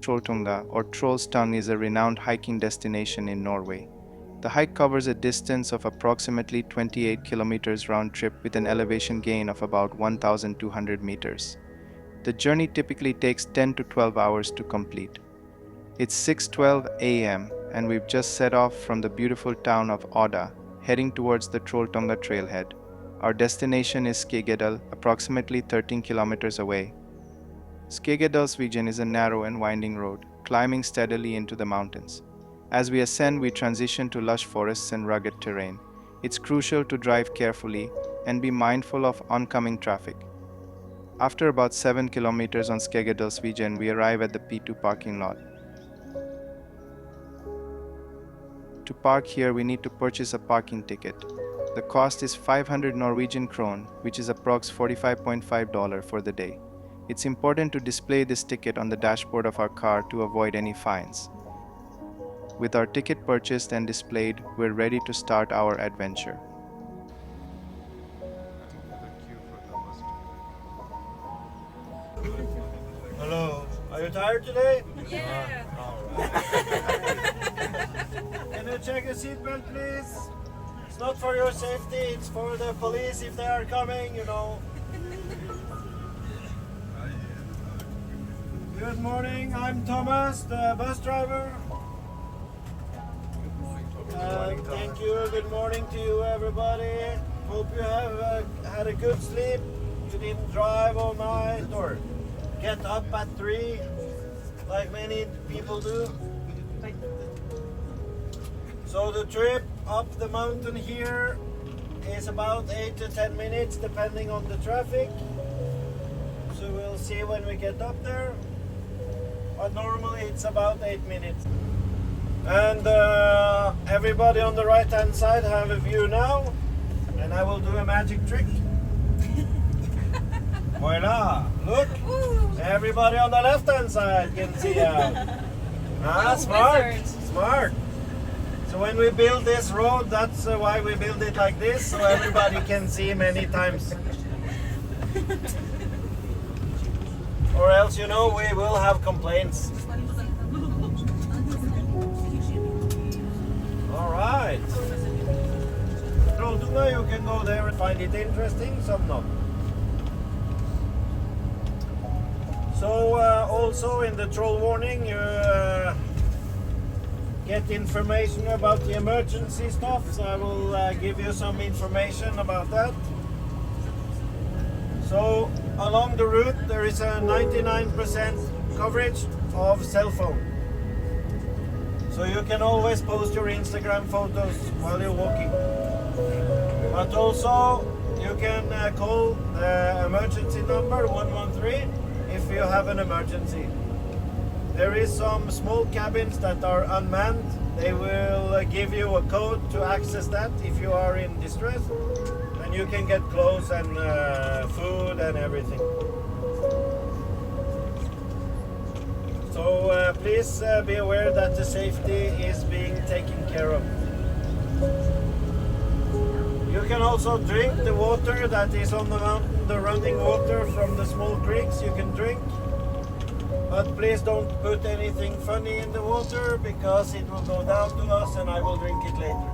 Trolltunga or Trolltunga is a renowned hiking destination in Norway. The hike covers a distance of approximately 28 kilometers round trip with an elevation gain of about 1,200 meters. The journey typically takes 10 to 12 hours to complete. It's 6:12 a.m. and we've just set off from the beautiful town of Odda, heading towards the Trolltunga trailhead. Our destination is Skegedal, approximately 13 kilometers away. Skegedalsviken is a narrow and winding road, climbing steadily into the mountains. As we ascend, we transition to lush forests and rugged terrain. It's crucial to drive carefully and be mindful of oncoming traffic. After about 7 kilometers on Skegedalsviken, we arrive at the P2 parking lot. To park here, we need to purchase a parking ticket. The cost is 500 Norwegian krone, which is approx $45.5 for the day. It's important to display this ticket on the dashboard of our car to avoid any fines. With our ticket purchased and displayed, we're ready to start our adventure. Hello. Are you tired today? Yeah. Can you check your seatbelt, please? It's not for your safety, it's for the police if they are coming, you know. Good morning, I'm Thomas, the bus driver. Thank you, good morning to you everybody. Hope you have had a good sleep. You didn't drive all night or get up at 3 like many people do. So the trip up the mountain here is about 8 to 10 minutes depending on the traffic. So we'll see when we get up there. But normally it's about 8 minutes. And everybody on the right hand side have a view now. And I will do a magic trick. Voila! Look! Everybody on the left hand side can see out. Ah, smart! Smart! So when we build this road, that's why we build it like this, so everybody can see many times. Or else, you know, we will have complaints. Alright. Trolltunga, you can go there and find it interesting, some not. So also in the troll warning, you get information about the emergency stuff, so I will give you some information about that. So along the route there is a 99% coverage of cell phone. So you can always post your Instagram photos while you're walking. But also you can call the emergency number 113 if you have an emergency. There is some small cabins that are unmanned. They will give you a code to access that if you are in distress. And you can get clothes and food and everything. So please be aware that the safety is being taken care of. You can also drink the water that is on the mountain, the running water from the small creeks you can drink. But please don't put anything funny in the water because it will go down to us and I will drink it later.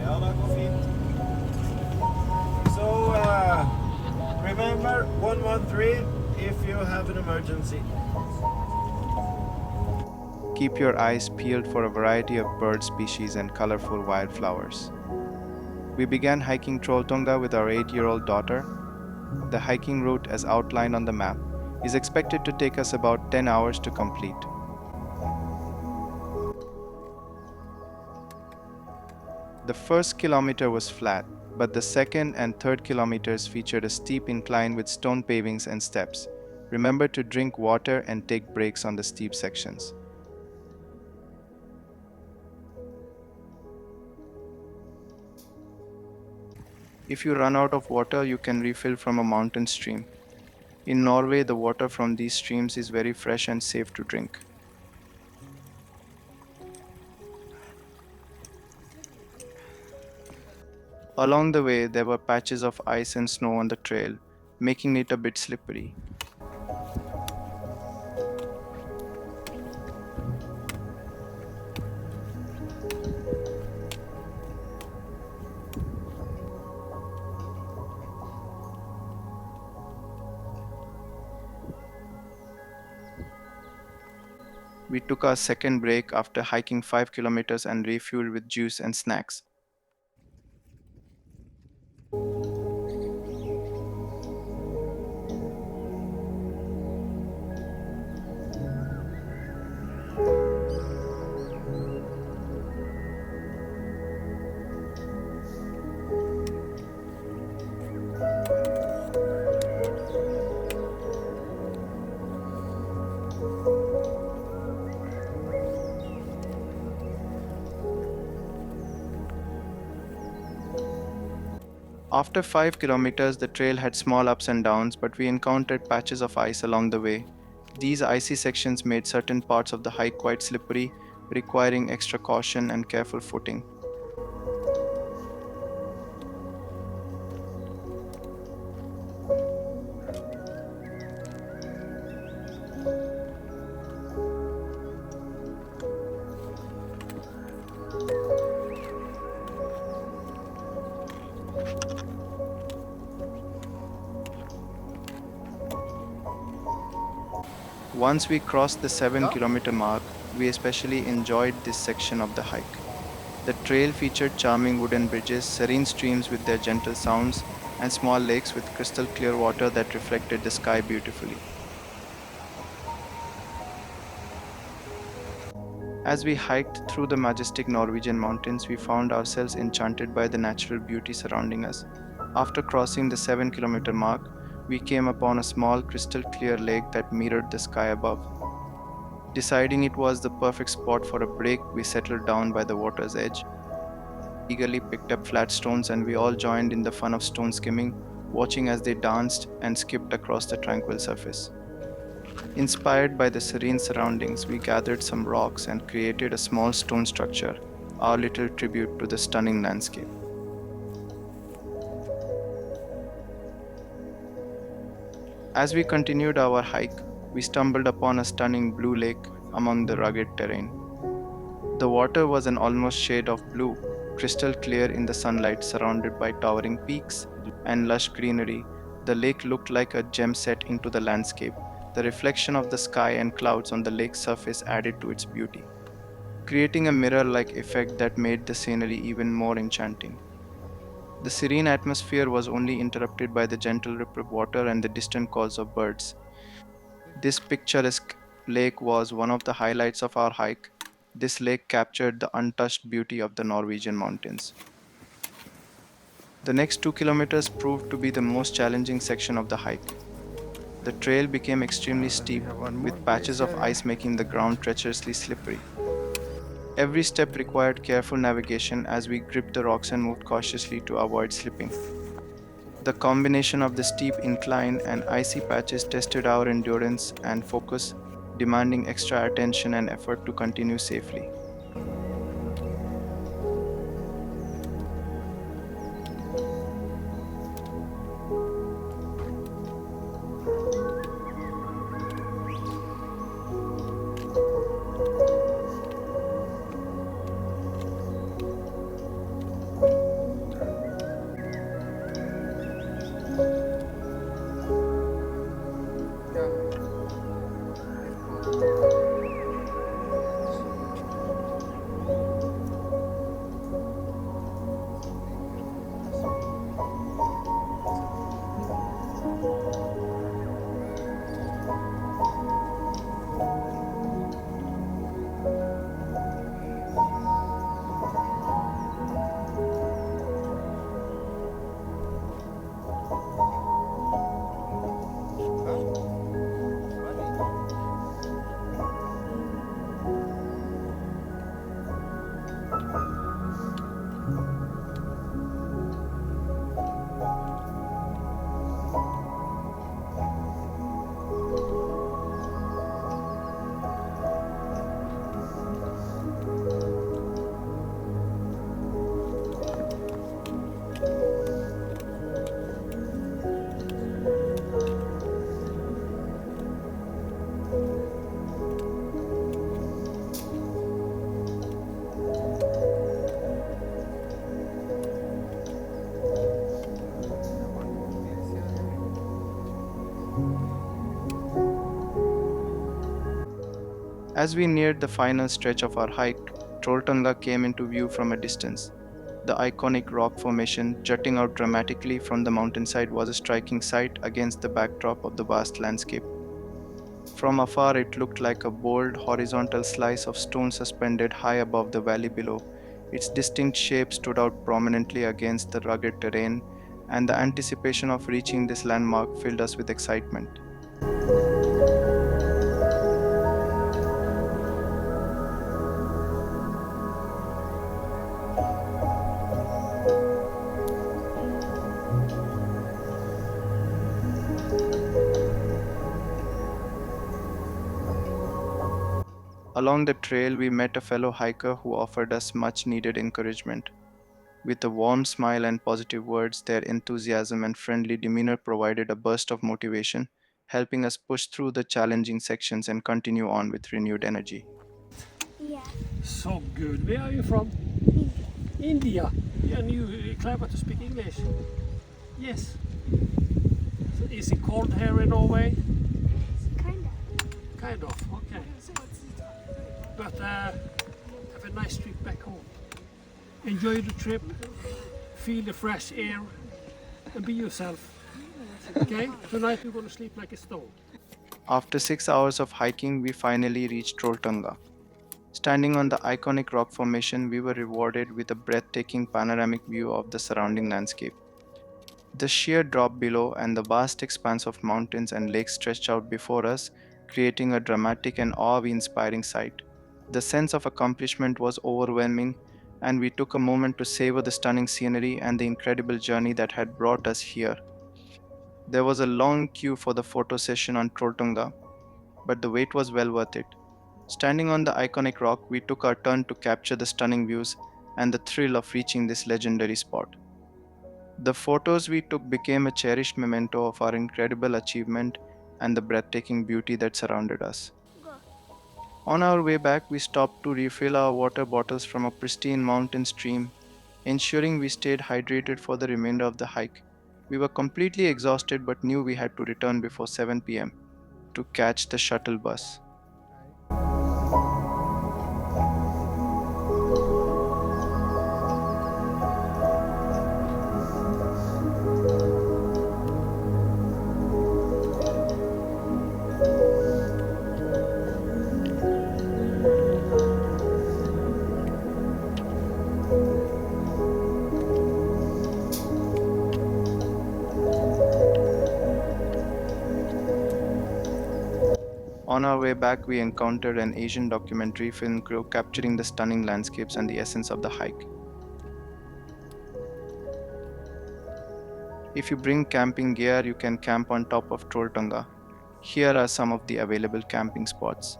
Ja, det går fint. So remember 113 if you have an emergency. Keep your eyes peeled for a variety of bird species and colorful wildflowers. We began hiking Trolltunga with our 8-year-old daughter. The hiking route, as outlined on the map, is expected to take us about 10 hours to complete. The first kilometer was flat, but the second and third kilometers featured a steep incline with stone pavings and steps. Remember to drink water and take breaks on the steep sections. If you run out of water, you can refill from a mountain stream. In Norway, the water from these streams is very fresh and safe to drink. Along the way, there were patches of ice and snow on the trail, making it a bit slippery. We took our second break after hiking 5 kilometers and refueled with juice and snacks. After 5 kilometers, the trail had small ups and downs, but we encountered patches of ice along the way. These icy sections made certain parts of the hike quite slippery, requiring extra caution and careful footing. Once we crossed the 7-kilometer mark, we especially enjoyed this section of the hike. The trail featured charming wooden bridges, serene streams with their gentle sounds, and small lakes with crystal clear water that reflected the sky beautifully. As we hiked through the majestic Norwegian mountains, we found ourselves enchanted by the natural beauty surrounding us. After crossing the 7-kilometer mark, we came upon a small crystal clear lake that mirrored the sky above. Deciding it was the perfect spot for a break, we settled down by the water's edge, eagerly picked up flat stones, and we all joined in the fun of stone skimming, watching as they danced and skipped across the tranquil surface. Inspired by the serene surroundings, we gathered some rocks and created a small stone structure, our little tribute to the stunning landscape. As we continued our hike, we stumbled upon a stunning blue lake among the rugged terrain. The water was an almost shade of blue, crystal clear in the sunlight, surrounded by towering peaks and lush greenery. The lake looked like a gem set into the landscape. The reflection of the sky and clouds on the lake's surface added to its beauty, creating a mirror like effect that made the scenery even more enchanting. The serene atmosphere was only interrupted by the gentle ripple of water and the distant calls of birds. This picturesque lake was one of the highlights of our hike. This lake captured the untouched beauty of the Norwegian mountains. The next 2 kilometers proved to be the most challenging section of the hike. The trail became extremely We steep, have one more with patches of glacier. ice making the ground treacherously slippery. Every step required careful navigation as we gripped the rocks and moved cautiously to avoid slipping. The combination of the steep incline and icy patches tested our endurance and focus, demanding extra attention and effort to continue safely. As we neared the final stretch of our hike, Trolltunga came into view from a distance. The iconic rock formation jutting out dramatically from the mountainside was a striking sight against the backdrop of the vast landscape. From afar, it looked like a bold, horizontal slice of stone suspended high above the valley below. Its distinct shape stood out prominently against the rugged terrain, and the anticipation of reaching this landmark filled us with excitement. Along the trail, we met a fellow hiker who offered us much needed encouragement. With a warm smile and positive words, their enthusiasm and friendly demeanor provided a burst of motivation, helping us push through the challenging sections and continue on with renewed energy. Yeah. So good. Where are you from? India. Yeah, and you clever to speak English. Yes. So is it cold here in Norway? Kinda. Kind of. Okay. But have a nice trip back home. Enjoy the trip. Feel the fresh air, and be yourself. Okay. Tonight we're gonna sleep like a stone. After 6 hours of hiking, we finally reached Trolltunga. Standing on the iconic rock formation, we were rewarded with a breathtaking panoramic view of the surrounding landscape. The sheer drop below and the vast expanse of mountains and lakes stretched out before us, creating a dramatic and awe inspiring sight. The sense of accomplishment was overwhelming, and we took a moment to savor the stunning scenery and the incredible journey that had brought us here. There was a long queue for the photo session on Trolltunga, but the wait was well worth it. Standing on the iconic rock, we took our turn to capture the stunning views and the thrill of reaching this legendary spot. The photos we took became a cherished memento of our incredible achievement and the breathtaking beauty that surrounded us. Go. On our way back, we stopped to refill our water bottles from a pristine mountain stream, ensuring we stayed hydrated for the remainder of the hike. We were completely exhausted but knew we had to return before 7 p.m. to catch the shuttle bus. On our way back, we encountered an Asian documentary film crew capturing the stunning landscapes and the essence of the hike. If you bring camping gear, you can camp on top of Trolltunga. Here are some of the available camping spots.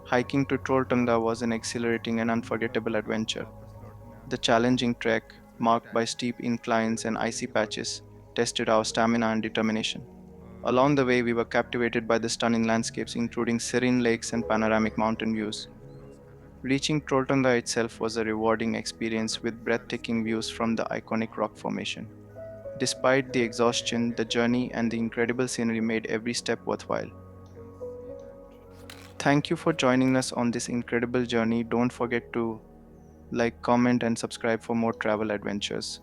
Hiking to Trolltunga was an exhilarating and unforgettable adventure. The challenging trek, marked by steep inclines and icy patches, tested our stamina and determination. Along the way, we were captivated by the stunning landscapes, including serene lakes and panoramic mountain views. Reaching Trolltunga itself was a rewarding experience with breathtaking views from the iconic rock formation. Despite the exhaustion, the journey and the incredible scenery made every step worthwhile. Thank you for joining us on this incredible journey. Don't forget to like, comment, and subscribe for more travel adventures.